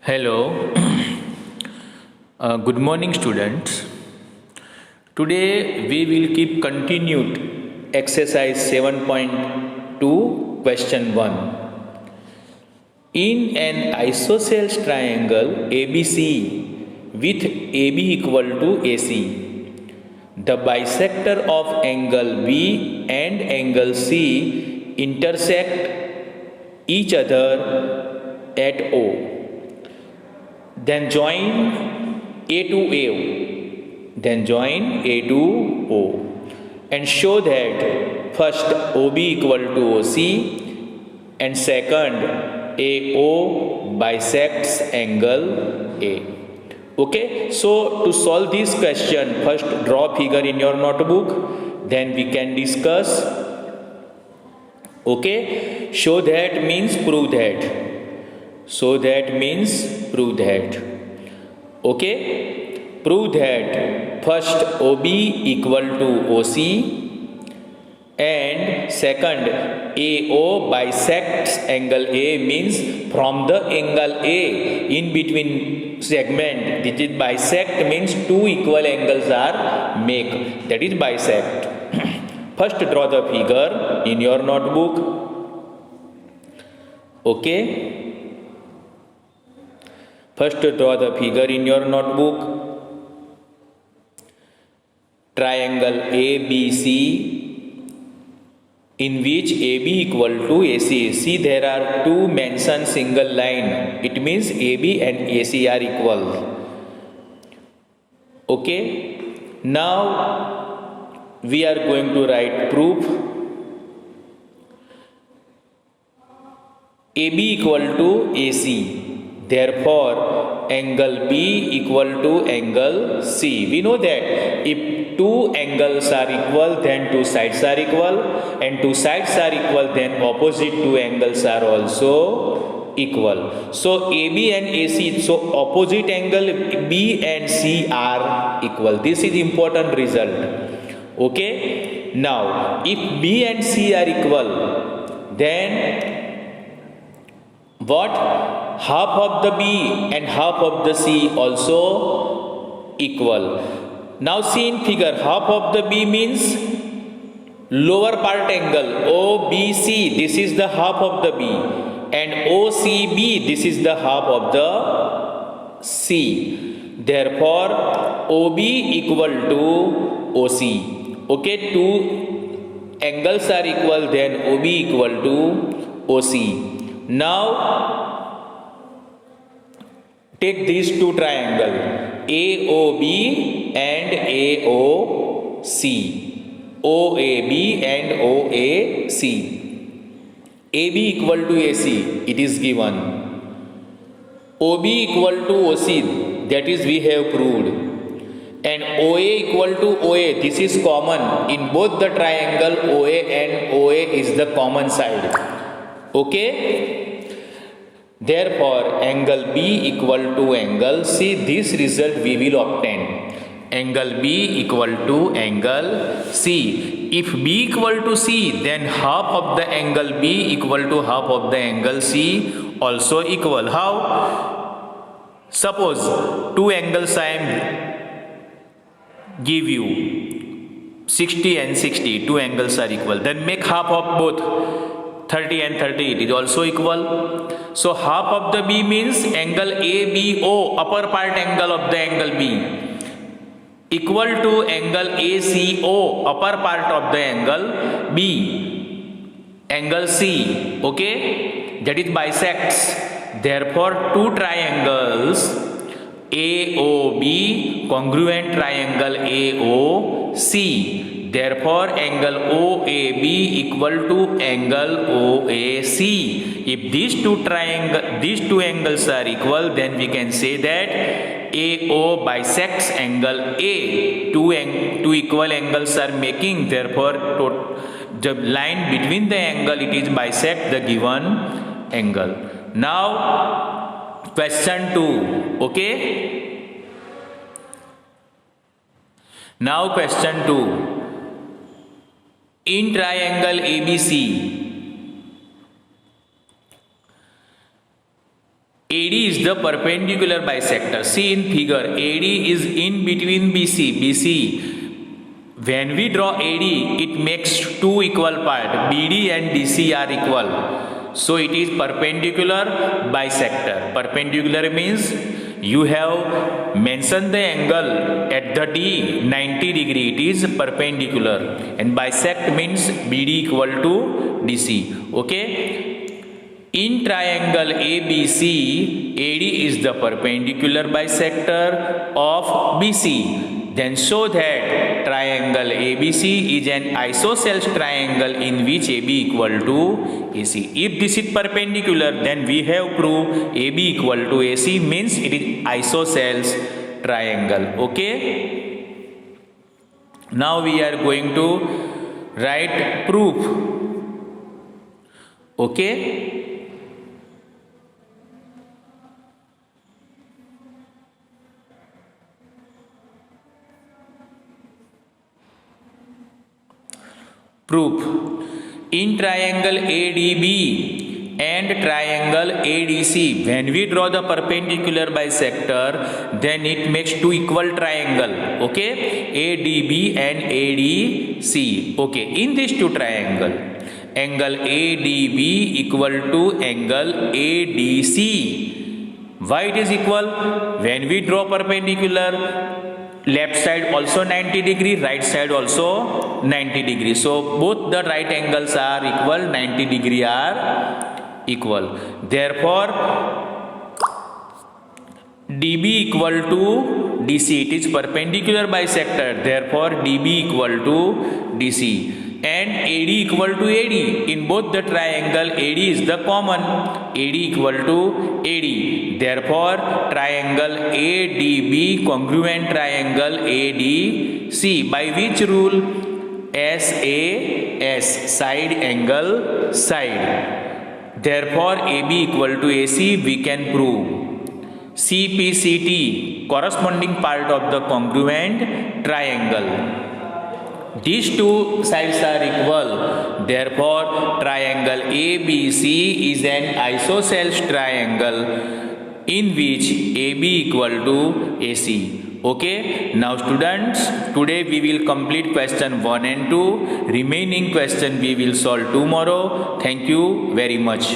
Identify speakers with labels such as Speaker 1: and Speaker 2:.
Speaker 1: Hello, good morning, students. Today we will keep continued exercise 7.2, question 1. In an isosceles triangle ABC with AB equal to AC, the bisector of angle B and angle C intersect each other at O. Then join A to A. Then join A to O. And show that first OB equal to OC and second AO bisects angle A. Okay, so to solve this question, first draw figure in your notebook, then we can discuss. Okay, show that means prove that. So that means prove that. Okay, prove that first OB equal to OC and second AO bisects angle A, means from the angle A in between segment, this is bisect means two equal angles are make, that is bisect. First draw the figure in your notebook. Okay, first draw the figure in your notebook. Triangle ABC in which AB equal to AC. See, there are two mentioned single line. It means AB and AC are equal. Okay. Now we are going to write proof. AB equal to AC. Therefore, angle B equal to angle C. We know that if two angles are equal, then two sides are equal, and two sides are equal, then opposite two angles are also equal. So AB and AC, so opposite angle B and C are equal. This is important result. Okay. Now, if B and C are equal, then what? Half of the B and half of the C also equal. Now see in figure, half of the B means lower part angle OBC, this is the half of the B, and OCB, this is the half of the C. Therefore, OB equal to OC. Okay, two angles are equal, then OB equal to OC. Now take these two triangles AOB and AOC, OAB and OAC. AB equal to AC, it is given. OB equal to OC, that is we have proved. And OA equal to OA, this is common. In both the triangle OA and OA is the common side. Okay. Therefore, angle B equal to angle C, this result we will obtain. Angle B equal to angle C. If B equal to C, then half of the angle B equal to half of the angle C also equal. How? Suppose two angles I am give you 60 and 60, two angles are equal. Then make half of both. 30 and 30, it is also equal. So half of the B means angle ABO, upper part angle of the angle B, equal to angle ACO, upper part of the angle B, angle C. Okay, that is bisects. Therefore, two triangles AOB congruent triangle AOC. Therefore, angle OAB equal to angle OAC. If these two angles are equal, then we can say that AO bisects angle A. Two equal angles are making. Therefore, the line between the angle, it is bisect the given angle. Now, question 2. Okay. Now, question 2. In triangle ABC, AD is the perpendicular bisector. See in figure, AD is in between BC. When we draw AD, it makes two equal parts. BD and DC are equal. So it is perpendicular bisector. Perpendicular means you have mentioned the angle at the D 90 degree. It is perpendicular. And bisect means BD equal to DC. Okay. In triangle ABC, AD is the perpendicular bisector of BC. Then show that triangle ABC is an isosceles triangle in which AB equal to AC. If this is perpendicular, then we have proved AB equal to AC means it is isosceles triangle. Okay. Now we are going to write proof. Okay. Proof. In triangle ADB and triangle ADC, when we draw the perpendicular bisector, then it makes two equal triangle. Okay, ADB and ADC. Okay, in these two triangle, angle ADB equal to angle ADC. Why it is equal? When we draw perpendicular, left side also 90 degree, right side also 90 degree. So both the right angles are equal, 90 degree are equal. Therefore, DB equal to DC. It is perpendicular bisector. Therefore, DB equal to DC. And AD equal to AD. In both the triangle, AD is the common. AD equal to AD. Therefore, triangle ADB congruent triangle ADC. By which rule? SAS, side angle side. Therefore, AB equal to AC we can prove. CPCT, corresponding part of the congruent triangle. These two sides are equal. Therefore, triangle ABC is an isosceles triangle in which AB equal to AC. Okay. Now students, today we will complete question 1 and 2. Remaining question we will solve tomorrow. Thank you very much.